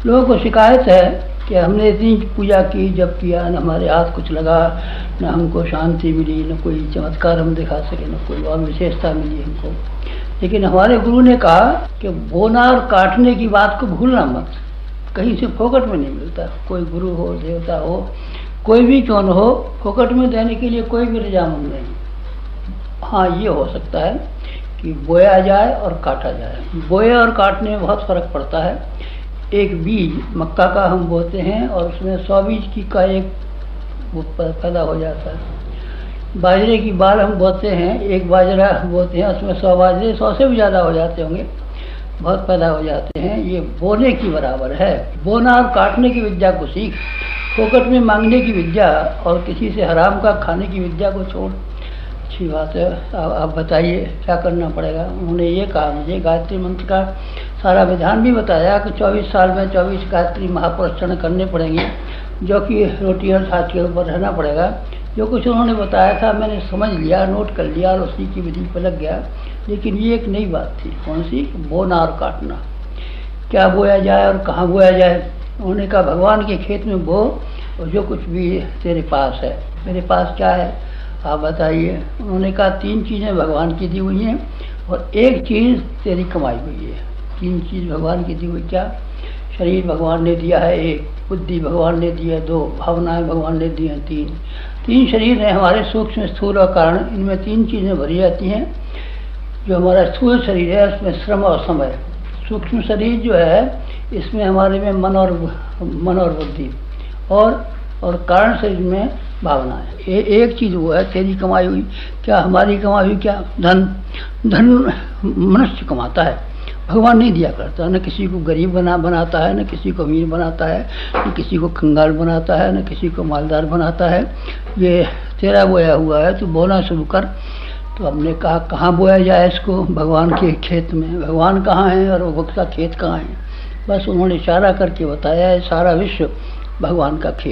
लोगों को शिकायत है कि हमने इतनी पूजा की, जब किया, न हमारे हाथ कुछ लगा, न हमको शांति मिली, न कोई चमत्कार हम दिखा सके, न कोई और विशेषता मिली हमको। लेकिन हमारे गुरु ने कहा कि बोना और काटने की बात को भूलना मत, कहीं से फोकट में नहीं मिलता। कोई गुरु हो, देवता हो, कोई भी क्यों न हो, फोकट में देने के लिए कोई भी रजामंद नहीं। हाँ, ये हो सकता है कि बोया जाए और काटा जाए। बोए और काटने में बहुत फ़र्क पड़ता है। एक बीज मक्का का हम बोते हैं और उसमें 100 बीज की का एक वो पैदा हो जाता है। बाजरे की बाल हम बोते हैं, एक बाजरा बोते हैं, उसमें 100 बाजरे, 100 से भी ज़्यादा हो जाते होंगे, बहुत पैदा हो जाते हैं। ये बोने की बराबर है। बोना और काटने की विद्या को सीख, फोकट में मांगने की विद्या और किसी से हराम का खाने की विद्या को छोड़। अच्छी बात है, आप बताइए क्या करना पड़ेगा। उन्होंने ये कहा मुझे, गायत्री मंत्र का सारा विधान भी बताया कि 24 साल में 24 गायत्री महापुरस्चरण करने पड़ेंगे, जो कि रोटी और छाछ के ऊपर रहना पड़ेगा। जो कुछ उन्होंने बताया था मैंने समझ लिया, नोट कर लिया और उसी की विधि पर लग गया। लेकिन ये एक नई बात थी। कौन सी? बोना और काटना। क्या बोया जाए और कहाँ बोया जाए? उन्होंने कहा भगवान के खेत में बो, और जो कुछ भी तेरे पास है। मेरे पास क्या है आप बताइए। उन्होंने कहा 3 चीज़ें भगवान की दी हुई हैं और एक चीज़ तेरी कमाई हुई है। 3 चीज़ भगवान की दी हुई। क्या? शरीर भगवान ने दिया है 1, बुद्धि भगवान ने दी है 2, भावनाएं भगवान ने दी हैं 3 शरीर हैं हमारे, सूक्ष्म, स्थूल और कारण। इनमें 3 चीज़ें भरी जाती हैं। जो हमारा स्थूल शरीर है उसमें श्रम और समय। सूक्ष्म शरीर जो है इसमें हमारे में मन और बुद्धि, और कारण शरीर में भावना है। एक चीज़ वो है तेरी कमाई हुई। क्या हमारी कमाई हुई? क्या? धन मनुष्य कमाता है, भगवान नहीं दिया करता। न किसी को गरीब बनाता है, न किसी को अमीर बनाता है, न किसी को कंगाल बनाता है, न किसी को मालदार बनाता है। ये तेरा बोया हुआ है, तू बोना शुरू कर। तो हमने कहा कहाँ बोया जाए इसको? भगवान के खेत में। भगवान कहाँ है और वो भक्त का खेत कहाँ है? बस उन्होंने इशारा करके बताया है, सारा विश्व भगवान का खेत।